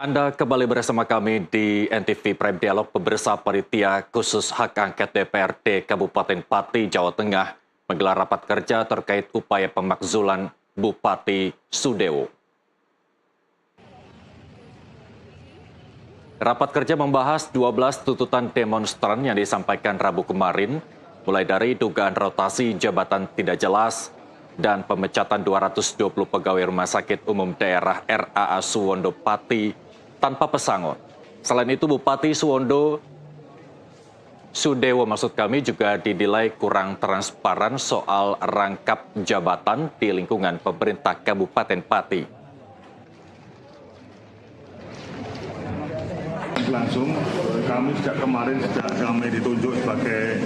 Anda kembali bersama kami di NTV Prime Dialog. Pemirsa, Panitia Khusus Hak Angket DPRD Kabupaten Pati, Jawa Tengah menggelar rapat kerja terkait upaya pemakzulan Bupati Sudewo. Rapat kerja membahas 12 tuntutan demonstran yang disampaikan Rabu kemarin, mulai dari dugaan rotasi jabatan tidak jelas dan pemecatan 220 pegawai Rumah Sakit Umum Daerah RAA Suwondo Pati tanpa pesangon. Selain itu, Bupati Sudewo juga dinilai kurang transparan soal rangkap jabatan di lingkungan pemerintah Kabupaten Pati. Langsung kami sejak kemarin kami ditunjuk sebagai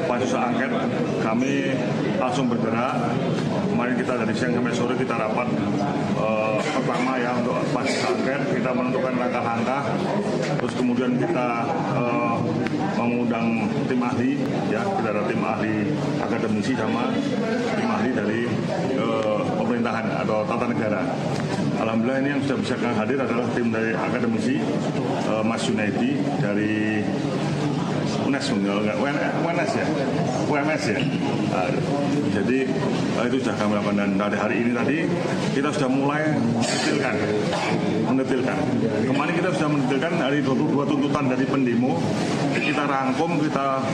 pansus angket, kami langsung bergerak. Kemarin kita dari siang sampai sore kita rapat pertama ya untuk pansus angket, kita menentukan langkah-langkah, terus kemudian kita mengundang tim ahli, ya kita ada tim ahli akademisi sama tim ahli dari pemerintahan atau tata negara. Alhamdulillah ini yang sudah bisa hadir adalah tim dari akademisi, Mas Junaidi dari UNS ya. Jadi itu sudah kami lakukan, dan dari hari ini tadi kita sudah mulai mendetilkan. Kemarin kita sudah mendetilkan dari 22 tuntutan dari pendemo, kita rangkum, kita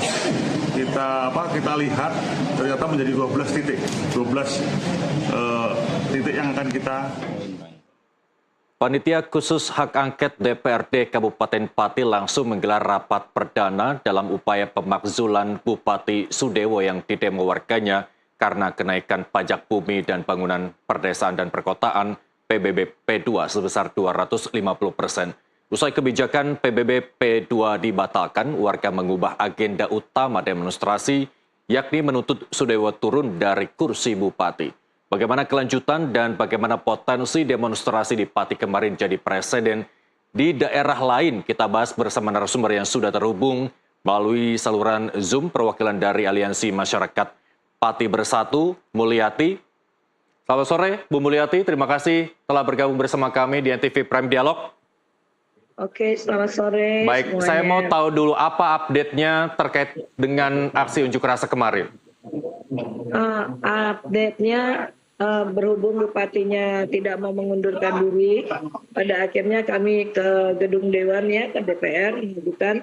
lihat ternyata menjadi 12 titik yang akan kita. Panitia Khusus Hak Angket DPRD Kabupaten Pati langsung menggelar rapat perdana dalam upaya pemakzulan Bupati Sudewo yang didemo warganya karena kenaikan pajak bumi dan bangunan perdesaan dan perkotaan PBB P2 sebesar 250%. Usai kebijakan PBB P2 dibatalkan, warga mengubah agenda utama demonstrasi, yakni menuntut Sudewo turun dari kursi Bupati. Bagaimana kelanjutan dan bagaimana potensi demonstrasi di Pati kemarin jadi presiden di daerah lain, kita bahas bersama narasumber yang sudah terhubung melalui saluran Zoom, perwakilan dari Aliansi Masyarakat Pati Bersatu, Mulyati. Selamat sore, Bu Mulyati. Terima kasih telah bergabung bersama kami di NTV Prime Dialog. Oke, selamat sore. Baik, semuanya. saya mau tahu dulu apa update-nya terkait dengan aksi unjuk rasa kemarin. Update-nya berhubung bupatinya tidak mau mengundurkan diri, pada akhirnya kami ke gedung Dewan ya, ke DPR mengajukan,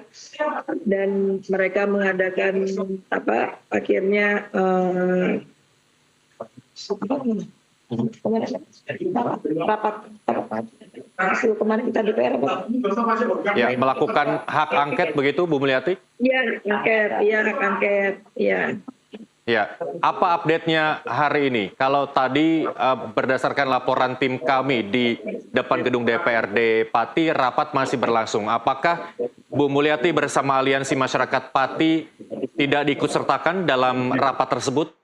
dan mereka mengadakan akhirnya rapat hasil kemarin kita DPR Ya, melakukan hak angket begitu, Bu Mulyati? hak angket, ya. Ya, apa update-nya hari ini? Kalau tadi berdasarkan laporan tim kami di depan gedung DPRD Pati, rapat masih berlangsung. Apakah Bu Mulyati bersama Aliansi Masyarakat Pati tidak diikutsertakan dalam rapat tersebut?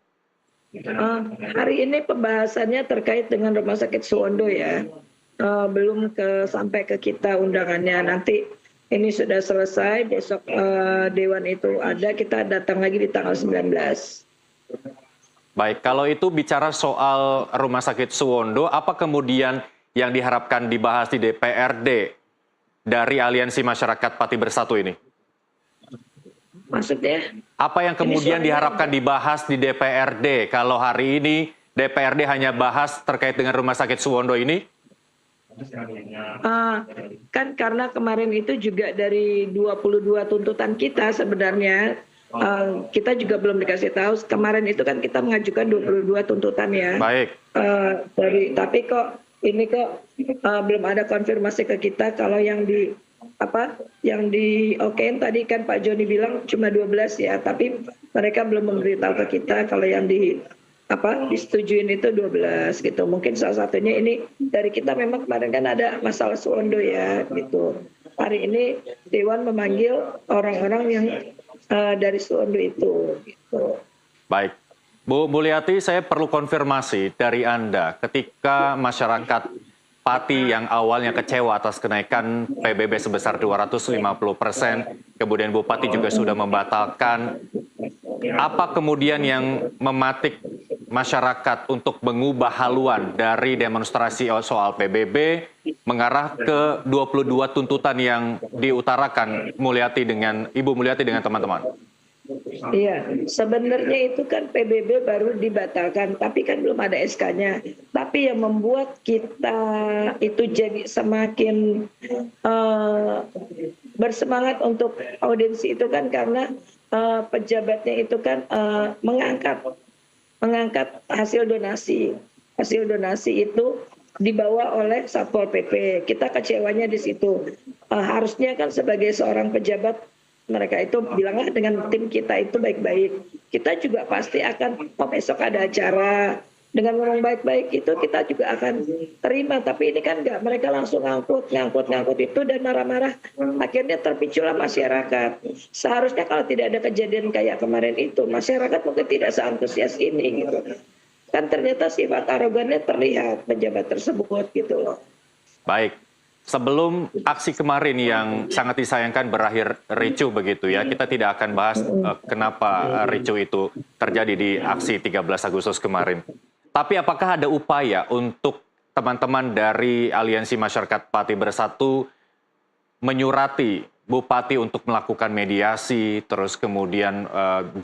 Hari ini pembahasannya terkait dengan Rumah Sakit Suwondo ya. Belum sampai ke kita undangannya. Nanti ini sudah selesai, besok Dewan itu ada, kita datang lagi di tanggal 19. Baik, kalau itu bicara soal Rumah Sakit Suwondo, apa kemudian yang diharapkan dibahas di DPRD dari Aliansi Masyarakat Pati Bersatu ini? Maksudnya? Apa yang kemudian diharapkan dibahas di DPRD kalau hari ini DPRD hanya bahas terkait dengan Rumah Sakit Suwondo ini? Kan karena kemarin itu juga dari 22 tuntutan kita sebenarnya, kita juga belum dikasih tahu. Kemarin itu kan kita mengajukan 22 tuntutan ya. Baik. Tapi kok ini belum ada konfirmasi ke kita kalau yang okein tadi kan Pak Joni bilang cuma 12 ya, tapi mereka belum memberitahu ke kita kalau yang disetujuin itu 12 gitu. Mungkin salah satunya ini dari kita, memang kemarin kan ada masalah Suwondo ya gitu. Hari ini Dewan memanggil orang-orang yang dari Suwondo itu gitu. Baik. Bu Mulyati, saya perlu konfirmasi dari Anda ketika masyarakat Pati yang awalnya kecewa atas kenaikan PBB sebesar 250%, kemudian Bupati juga sudah membatalkan. Apa kemudian yang mematik masyarakat untuk mengubah haluan dari demonstrasi soal PBB mengarah ke 22 tuntutan yang diutarakan Ibu Mulyati dengan teman-teman. Iya, sebenarnya itu kan PBB baru dibatalkan, tapi kan belum ada SK-nya. Tapi yang membuat kita itu jadi semakin bersemangat untuk audiensi itu kan karena pejabatnya itu kan mengangkat hasil donasi. Hasil donasi itu dibawa oleh Satpol PP. Kita kecewanya di situ. Harusnya kan sebagai seorang pejabat mereka itu bilanglah dengan tim kita itu baik-baik. Kita juga pasti akan, besok ada acara. Dengan ngomong baik-baik itu kita juga akan terima. Tapi ini kan enggak, mereka langsung ngangkut itu dan marah-marah. Akhirnya terpiculah masyarakat. Seharusnya kalau tidak ada kejadian kayak kemarin itu, masyarakat mungkin tidak seantusias ini gitu. Kan ternyata sifat arogannya terlihat pejabat tersebut gitu loh. Baik. Sebelum aksi kemarin yang sangat disayangkan berakhir ricuh begitu ya, kita tidak akan bahas kenapa ricuh itu terjadi di aksi 13 Agustus kemarin. Tapi apakah ada upaya untuk teman-teman dari Aliansi Masyarakat Pati Bersatu menyurati Bupati untuk melakukan mediasi, terus kemudian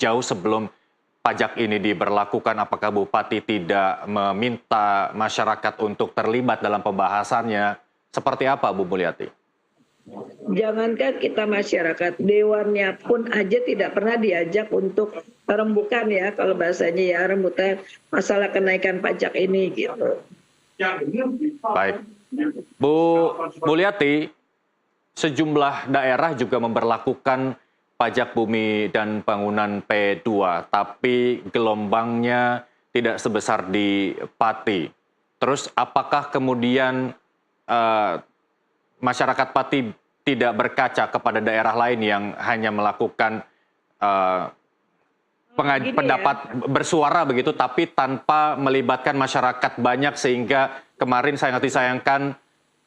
jauh sebelum pajak ini diberlakukan, apakah Bupati tidak meminta masyarakat untuk terlibat dalam pembahasannya? Seperti apa, Bu Mulyati? Jangankan kita masyarakat, dewannya pun aja tidak pernah diajak untuk rembukan ya, kalau bahasanya ya, rembukan masalah kenaikan pajak ini gitu. Baik. Bu Mulyati, sejumlah daerah juga memberlakukan pajak bumi dan bangunan P2, tapi gelombangnya tidak sebesar di Pati. Terus apakah kemudian masyarakat Pati tidak berkaca kepada daerah lain yang hanya melakukan pendapat bersuara begitu, tapi tanpa melibatkan masyarakat banyak sehingga kemarin sangat disayangkan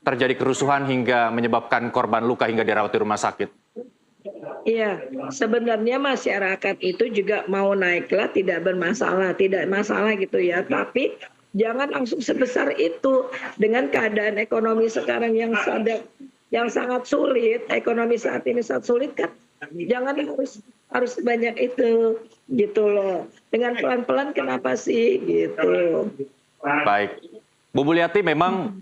terjadi kerusuhan hingga menyebabkan korban luka hingga dirawat di rumah sakit. Iya, sebenarnya masyarakat itu juga mau naiklah tidak bermasalah, tidak masalah gitu ya, tapi jangan langsung sebesar itu dengan keadaan ekonomi sekarang yang sangat sulit, ekonomi saat ini sangat sulit kan. Jangan harus sebanyak itu gitu loh. Dengan pelan-pelan kenapa sih gitu. Baik. Bu Mulyati, memang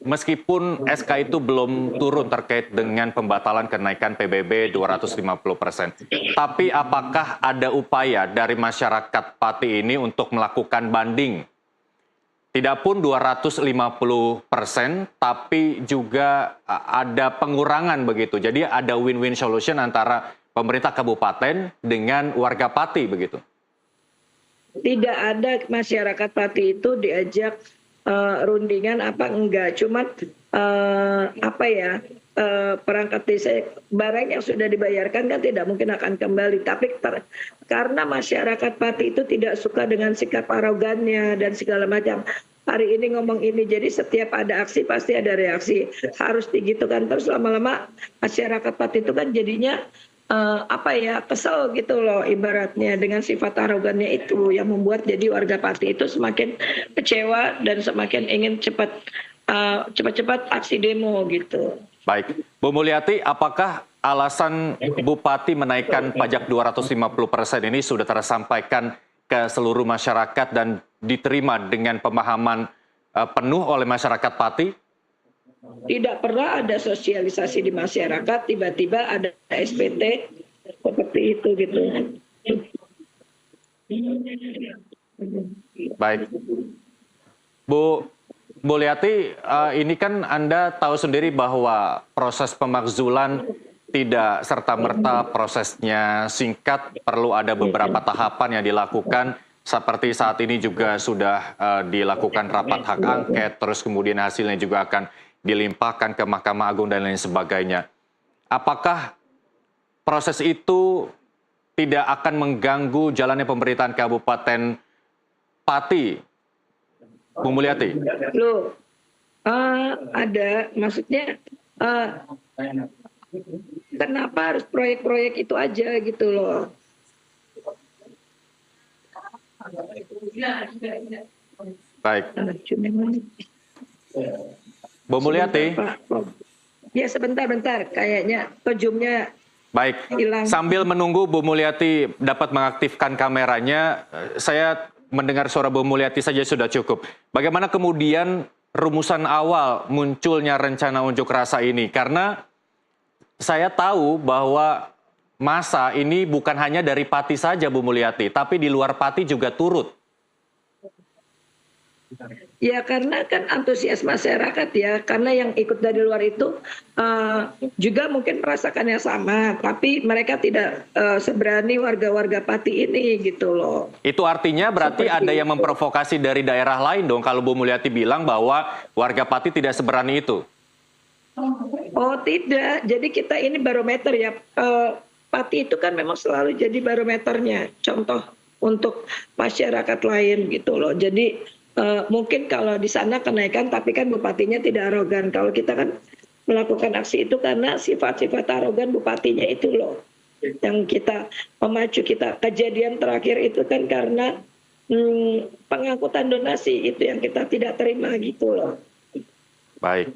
meskipun SK itu belum turun terkait dengan pembatalan kenaikan PBB 250%. Tapi apakah ada upaya dari masyarakat Pati ini untuk melakukan banding? Tidak pun 250%, tapi juga ada pengurangan begitu. Jadi ada win-win solution antara pemerintah kabupaten dengan warga Pati begitu. Tidak ada masyarakat Pati itu diajak rundingan apa enggak. Cuman perangkat desa barang yang sudah dibayarkan kan tidak mungkin akan kembali. Tapi karena masyarakat Pati itu tidak suka dengan sikap arogannya dan segala macam. Hari ini ngomong ini, jadi setiap ada aksi pasti ada reaksi. Harus digitukan terus lama-lama masyarakat Pati itu kan jadinya kesel gitu loh ibaratnya dengan sifat arogannya itu yang membuat jadi warga Pati itu semakin kecewa dan semakin ingin cepat-cepat aksi demo gitu. Baik, Bu Mulyati, apakah alasan Bupati menaikkan pajak 250% ini sudah tersampaikan ke seluruh masyarakat dan diterima dengan pemahaman penuh oleh masyarakat Pati? Tidak pernah ada sosialisasi di masyarakat, tiba-tiba ada SPT seperti itu gitu. Baik. Bu Mulyati, ini kan Anda tahu sendiri bahwa proses pemakzulan tidak serta-merta prosesnya singkat, perlu ada beberapa tahapan yang dilakukan. Seperti saat ini juga sudah dilakukan rapat hak angket, terus kemudian hasilnya juga akan dilimpahkan ke Mahkamah Agung dan lain sebagainya. Apakah proses itu tidak akan mengganggu jalannya pemerintahan Kabupaten Pati, Bu Mulyati? Loh, ada, maksudnya kenapa harus proyek-proyek itu aja gitu loh. Baik. Bu Mulyati. Sebentar, Pak. Ya sebentar, kayaknya ujungnya Baik, hilang. sambil menunggu Bu Mulyati dapat mengaktifkan kameranya, saya mendengar suara Bu Mulyati saja sudah cukup. Bagaimana kemudian rumusan awal munculnya rencana unjuk rasa ini? Karena saya tahu bahwa massa ini bukan hanya dari Pati saja Bu Mulyati, tapi di luar Pati juga turut. Ya karena kan antusias masyarakat ya, karena yang ikut dari luar itu juga mungkin merasakan yang sama, tapi mereka tidak seberani warga-warga Pati ini gitu loh. Itu artinya berarti Seperti ada yang itu. memprovokasi dari daerah lain dong kalau Bu Mulyati bilang bahwa warga Pati tidak seberani itu. Oh tidak, jadi kita ini barometer ya. Pati itu kan memang selalu jadi barometernya, contoh untuk masyarakat lain gitu loh. Jadi mungkin kalau di sana kenaikan, tapi kan bupatinya tidak arogan. Kalau kita kan melakukan aksi itu karena sifat-sifat arogan bupatinya itu loh, yang kita memacu kita. Kejadian terakhir itu kan karena pengangkutan donasi itu yang kita tidak terima gitu loh. Baik.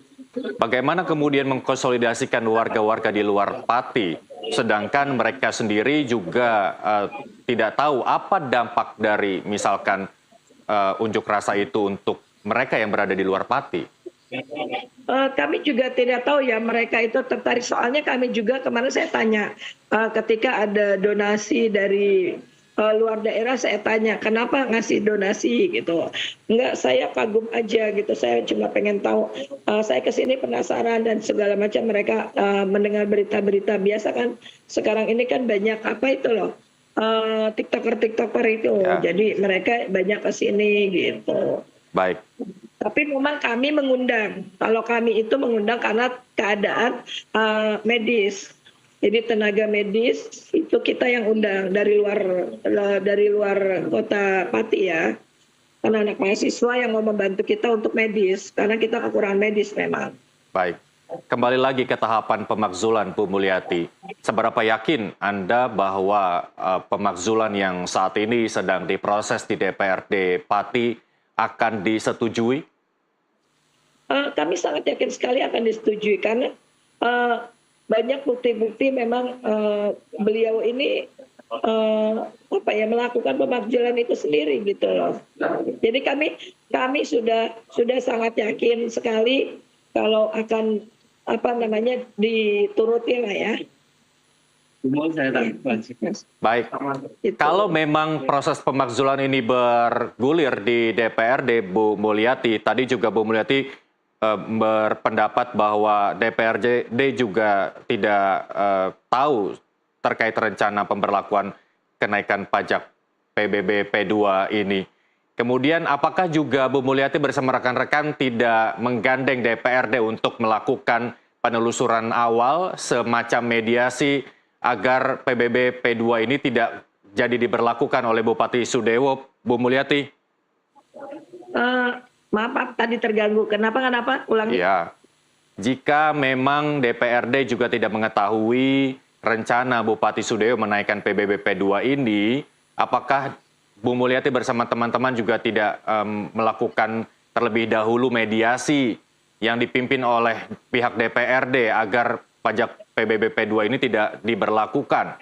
Bagaimana kemudian mengkonsolidasikan warga-warga di luar Pati, sedangkan mereka sendiri juga tidak tahu apa dampak dari misalkan unjuk rasa itu untuk mereka yang berada di luar Pati? Kami juga tidak tahu ya mereka itu tertarik, soalnya kami juga kemarin saya tanya ketika ada donasi dari luar daerah, saya tanya kenapa ngasih donasi gitu. Enggak, saya kagum aja gitu, saya cuma pengen tahu, saya kesini penasaran dan segala macam. Mereka mendengar berita-berita biasa kan, sekarang ini kan banyak apa itu loh, tiktoker itu Ya. jadi mereka banyak kesini gitu. Baik. Tapi memang kami mengundang, kalau kami itu mengundang karena keadaan medis. Jadi tenaga medis itu kita yang undang dari luar kota Pati ya. Karena anak mahasiswa yang mau membantu kita untuk medis, karena kita kekurangan medis memang. Baik. Kembali lagi ke tahapan pemakzulan Bu Mulyati. Seberapa yakin Anda bahwa pemakzulan yang saat ini sedang diproses di DPRD Pati akan disetujui? Kami sangat yakin sekali akan disetujui karena banyak bukti-bukti memang beliau ini melakukan pemakzulan itu sendiri gitu loh. Jadi kami sudah sangat yakin sekali kalau akan dituruti lah ya. Baik. Kalau memang proses pemakzulan ini bergulir di DPRD, Bu Mulyati, tadi juga Bu Mulyati berpendapat bahwa DPRD juga tidak tahu terkait rencana pemberlakuan kenaikan pajak PBB P2 ini. Kemudian apakah juga Bu Mulyati bersama rekan-rekan tidak menggandeng DPRD untuk melakukan penelusuran awal semacam mediasi agar PBB P2 ini tidak jadi diberlakukan oleh Bupati Sudewo, Bu Mulyati? Maaf, tadi terganggu. Kenapa? Ulangi. Ya, jika memang DPRD juga tidak mengetahui rencana Bupati Sudewo menaikkan PBB P2 ini, apakah Bu Mulyati bersama teman-teman juga tidak melakukan terlebih dahulu mediasi yang dipimpin oleh pihak DPRD agar pajak PBB P2 ini tidak diberlakukan?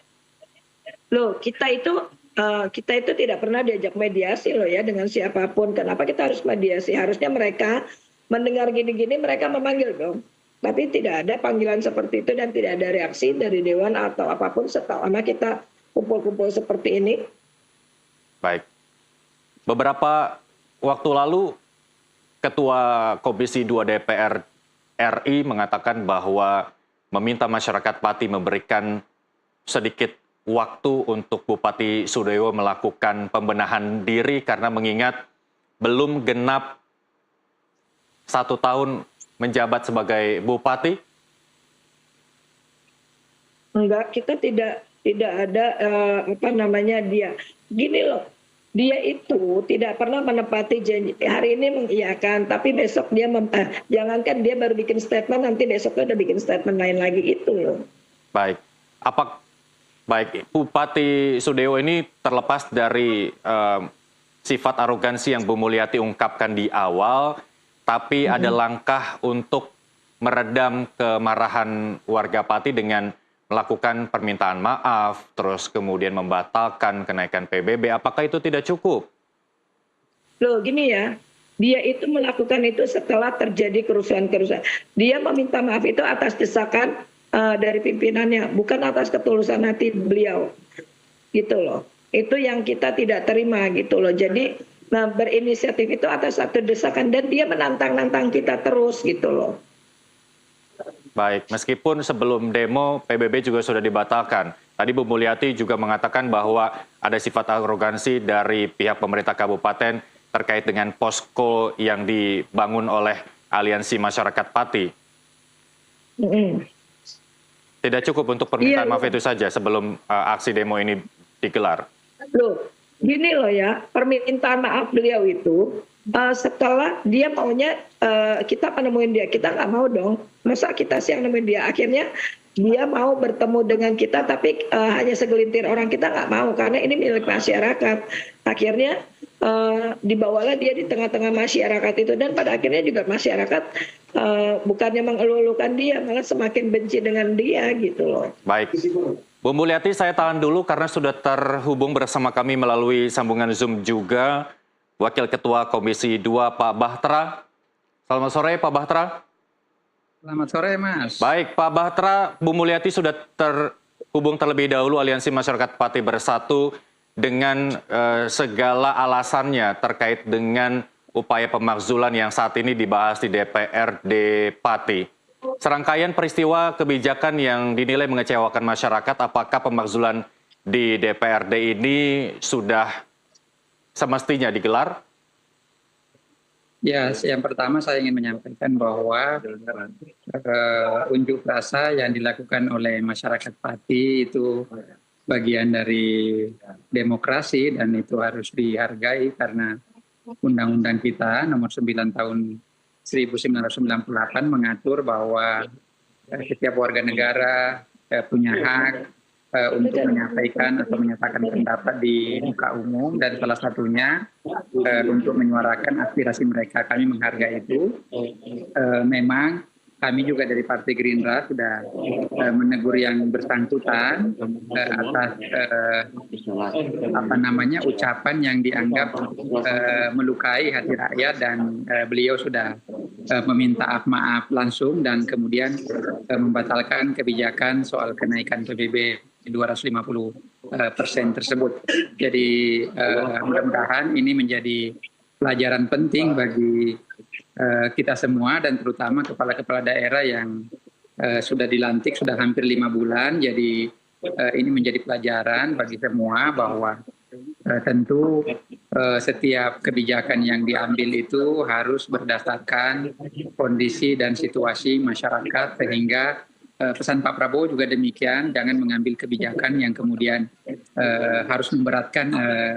Loh, kita itu tidak pernah diajak mediasi loh ya dengan siapapun. Kenapa kita harus mediasi? Harusnya mereka mendengar gini-gini mereka memanggil dong. Tapi tidak ada panggilan seperti itu dan tidak ada reaksi dari Dewan atau apapun selama kita kumpul-kumpul seperti ini. Baik. Beberapa waktu lalu Ketua Komisi 2 DPR RI mengatakan bahwa meminta masyarakat Pati memberikan sedikit waktu untuk Bupati Sudewo melakukan pembenahan diri karena mengingat belum genap 1 tahun menjabat sebagai Bupati? Enggak, kita tidak ada dia. Gini loh, dia itu tidak pernah menepati janji. Hari ini mengiyakan, tapi besok dia jangankan dia baru bikin statement, nanti besoknya udah bikin statement lain lagi itu loh. Baik. Baik, Bupati Sudewo ini terlepas dari sifat arogansi yang Bu Mulyati ungkapkan di awal, tapi ada langkah untuk meredam kemarahan warga Pati dengan melakukan permintaan maaf, terus kemudian membatalkan kenaikan PBB. Apakah itu tidak cukup? Loh gini ya, dia itu melakukan itu setelah terjadi kerusuhan-kerusuhan. Dia meminta maaf itu atas desakan dari pimpinannya, bukan atas ketulusan hati beliau. Gitu loh. Itu yang kita tidak terima gitu loh. Jadi berinisiatif itu atas satu desakan dan dia menantang-nantang kita terus gitu loh. Baik, meskipun sebelum demo PBB juga sudah dibatalkan. Tadi Bu Mulyati juga mengatakan bahwa ada sifat arogansi dari pihak pemerintah kabupaten terkait dengan posko yang dibangun oleh Aliansi Masyarakat Pati. Tidak cukup untuk permintaan maaf itu saja sebelum aksi demo ini digelar. Loh, gini loh ya, permintaan maaf beliau itu setelah dia maunya kita menemuin dia, kita nggak mau dong, masa kita sih yang nemuin dia. Akhirnya dia mau bertemu dengan kita, tapi hanya segelintir orang, kita nggak mau karena ini milik masyarakat. Akhirnya dibawalah dia di tengah-tengah masyarakat itu, dan pada akhirnya juga masyarakat bukannya mengeluh-elukan dia, malah semakin benci dengan dia gitu loh. Baik, Bu Mulyati, saya tahan dulu karena sudah terhubung bersama kami melalui sambungan Zoom juga Wakil Ketua Komisi 2 Pak Bahtera. Selamat sore Pak Bahtera. Selamat sore Mas. Baik Pak Bahtera, Bu Mulyati sudah terhubung terlebih dahulu Aliansi Masyarakat Pati Bersatu dengan segala alasannya terkait dengan upaya pemakzulan yang saat ini dibahas di DPRD Pati. Serangkaian peristiwa kebijakan yang dinilai mengecewakan masyarakat, apakah pemakzulan di DPRD ini sudah semestinya digelar? Ya, yang pertama saya ingin menyampaikan bahwa unjuk rasa yang dilakukan oleh masyarakat Pati itu bagian dari demokrasi dan itu harus dihargai karena Undang-Undang kita nomor 9 tahun 1998 mengatur bahwa setiap warga negara punya hak untuk menyampaikan atau menyatakan pendapat di muka umum, dan salah satunya untuk menyuarakan aspirasi mereka. Kami menghargai itu. Memang kami juga dari Partai Gerindra sudah menegur yang bersangkutan atas ucapan yang dianggap melukai hati rakyat, dan beliau sudah meminta maaf langsung dan kemudian membatalkan kebijakan soal kenaikan PBB 250% tersebut. Jadi mudah-mudahan ini menjadi pelajaran penting bagi kita semua dan terutama kepala-kepala daerah yang sudah dilantik sudah hampir 5 bulan. Jadi ini menjadi pelajaran bagi semua bahwa tentu setiap kebijakan yang diambil itu harus berdasarkan kondisi dan situasi masyarakat, sehingga pesan Pak Prabowo juga demikian, jangan mengambil kebijakan yang kemudian harus memberatkan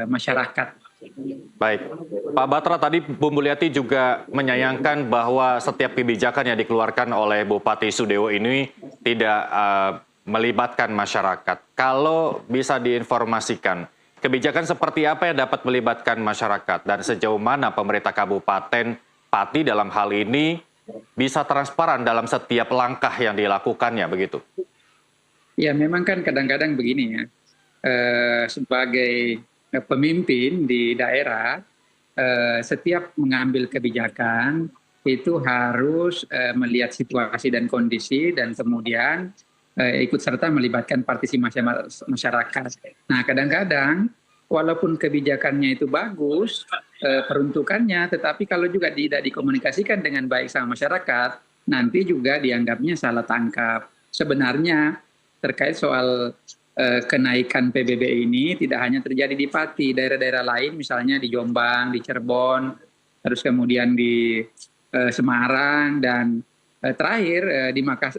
masyarakat. Baik, Pak Bahtera, tadi Bu Mulyati juga menyayangkan bahwa setiap kebijakan yang dikeluarkan oleh Bupati Sudewo ini tidak melibatkan masyarakat. Kalau bisa diinformasikan, kebijakan seperti apa yang dapat melibatkan masyarakat dan sejauh mana pemerintah Kabupaten Pati dalam hal ini bisa transparan dalam setiap langkah yang dilakukannya, begitu? Ya memang kan kadang-kadang begini ya, sebagai pemimpin di daerah, setiap mengambil kebijakan itu harus melihat situasi dan kondisi dan kemudian ikut serta melibatkan partisipasi masyarakat. Nah kadang-kadang walaupun kebijakannya itu bagus, peruntukannya, tetapi kalau juga tidak dikomunikasikan dengan baik sama masyarakat, nanti juga dianggapnya salah tangkap. Sebenarnya terkait soal kenaikan PBB ini tidak hanya terjadi di Pati, daerah-daerah lain misalnya di Jombang, di Cirebon, terus kemudian di Semarang, dan terakhir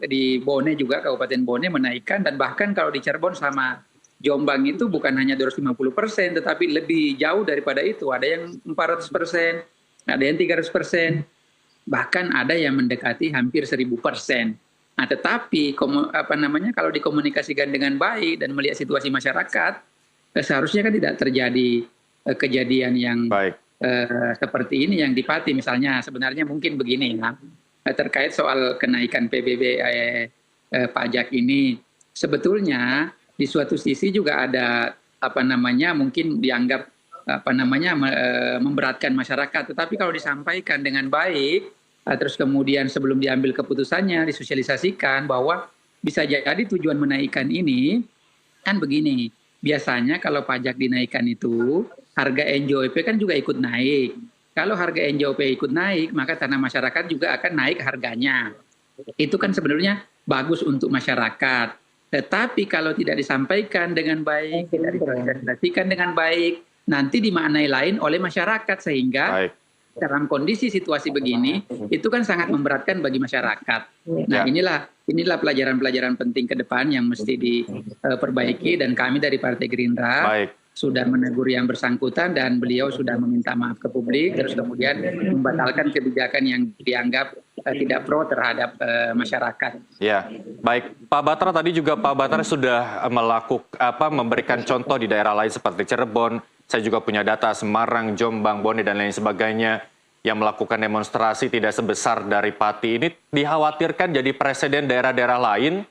di Bone juga, Kabupaten Bone menaikkan, dan bahkan kalau di Cirebon sama Jombang itu bukan hanya 250%, tetapi lebih jauh daripada itu. Ada yang 400%, ada yang 300%, bahkan ada yang mendekati hampir 1000%. Nah, tetapi kalau dikomunikasikan dengan baik dan melihat situasi masyarakat, seharusnya kan tidak terjadi kejadian yang seperti ini yang di Pati misalnya. Sebenarnya mungkin begini ya, terkait soal kenaikan PBB pajak ini, sebetulnya di suatu sisi juga ada mungkin dianggap memberatkan masyarakat. Tetapi kalau disampaikan dengan baik, terus kemudian sebelum diambil keputusannya disosialisasikan bahwa bisa jadi tujuan menaikkan ini kan begini. Biasanya kalau pajak dinaikkan itu harga NJOP kan juga ikut naik. Kalau harga NJOP ikut naik, maka tanah masyarakat juga akan naik harganya. Itu kan sebenarnya bagus untuk masyarakat. Tetapi kalau tidak disampaikan dengan baik, tidak disosialisasikan dengan baik, nanti dimaknai lain oleh masyarakat, sehingga dalam kondisi situasi begini itu kan sangat memberatkan bagi masyarakat. Nah, inilah pelajaran-pelajaran penting ke depan yang mesti diperbaiki, dan kami dari Partai Gerindra sudah menegur yang bersangkutan dan beliau sudah meminta maaf ke publik, terus kemudian membatalkan kebijakan yang dianggap tidak pro terhadap masyarakat. Ya, baik. Pak Batra, tadi juga Pak Batra sudah memberikan contoh di daerah lain seperti Cirebon. Saya juga punya data Semarang, Jombang, Bone, dan lain sebagainya yang melakukan demonstrasi tidak sebesar dari Pati. Ini dikhawatirkan jadi presiden daerah-daerah lain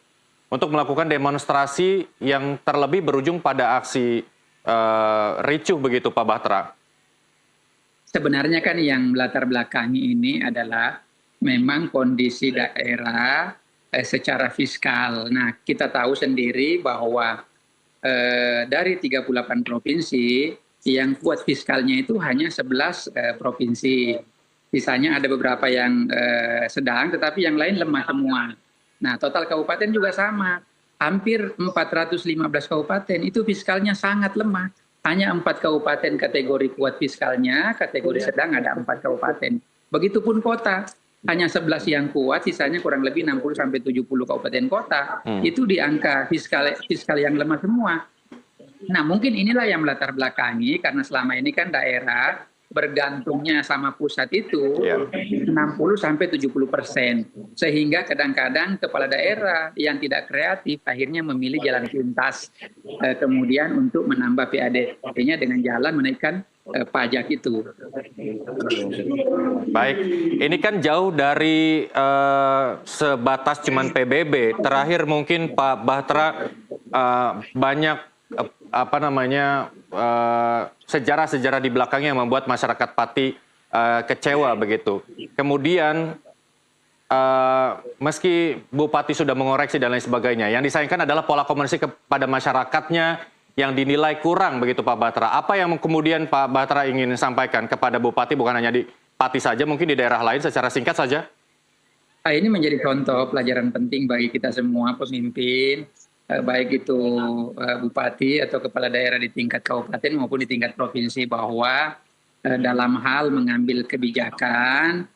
untuk melakukan demonstrasi yang terlebih berujung pada aksi ricuh begitu, Pak Batra. Sebenarnya kan yang melatar belakangi ini adalah memang kondisi daerah secara fiskal. Nah, kita tahu sendiri bahwa dari 38 provinsi, yang kuat fiskalnya itu hanya 11 provinsi. Sisanya ada beberapa yang sedang, tetapi yang lain lemah semua. Nah, total kabupaten juga sama. Hampir 415 kabupaten itu fiskalnya sangat lemah. Hanya 4 kabupaten kategori kuat fiskalnya, kategori sedang ada 4 kabupaten. Begitupun kota, hanya 11 yang kuat, sisanya kurang lebih 60-70 kabupaten kota. Itu di angka fiskal yang lemah semua. Nah, mungkin inilah yang melatar belakangi, karena selama ini kan daerah bergantungnya sama pusat itu 60-70%. Sehingga kadang-kadang kepala daerah yang tidak kreatif akhirnya memilih jalan pintas kemudian untuk menambah PAD-nya dengan jalan menaikkan pajak itu. Baik, ini kan jauh dari sebatas cuman PBB. Terakhir mungkin Pak Batra, banyak sejarah-sejarah di belakangnya yang membuat masyarakat Pati kecewa begitu. Kemudian meski Bupati sudah mengoreksi dan lain sebagainya, yang disayangkan adalah pola komunikasi kepada masyarakatnya yang dinilai kurang begitu, Pak Batra. Apa yang kemudian Pak Batra ingin sampaikan kepada Bupati, bukan hanya di Pati saja, mungkin di daerah lain, secara singkat saja? Ini menjadi contoh pelajaran penting bagi kita semua pemimpin, baik itu bupati atau kepala daerah di tingkat kabupaten maupun di tingkat provinsi, bahwa dalam hal mengambil kebijakan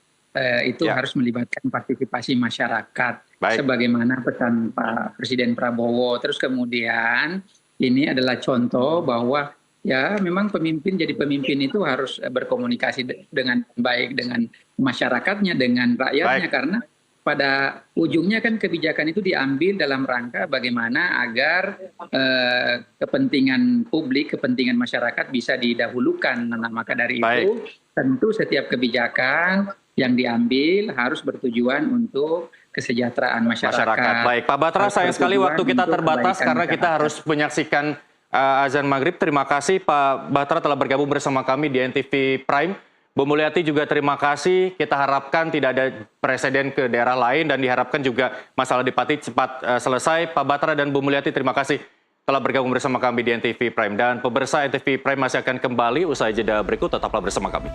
itu harus melibatkan partisipasi masyarakat. Sebagaimana pesan Pak Presiden Prabowo. Terus kemudian ini adalah contoh bahwa ya memang pemimpin jadi pemimpin itu harus berkomunikasi dengan baik dengan masyarakatnya, dengan rakyatnya, karena pada ujungnya kan kebijakan itu diambil dalam rangka bagaimana agar kepentingan publik, kepentingan masyarakat bisa didahulukan. Nah, maka dari itu tentu setiap kebijakan yang diambil harus bertujuan untuk kesejahteraan masyarakat. Baik, Pak Batra, sayang sekali waktu kita terbatas karena kita harus menyaksikan azan maghrib. Terima kasih Pak Batra telah bergabung bersama kami di NTV Prime. Bu Mulyati juga terima kasih. Kita harapkan tidak ada presiden ke daerah lain dan diharapkan juga masalah di Pati cepat selesai. Pak Batra dan Bu Mulyati, terima kasih telah bergabung bersama kami di NTV Prime. Dan pemirsa, NTV Prime masih akan kembali usai jeda berikut. Tetaplah bersama kami.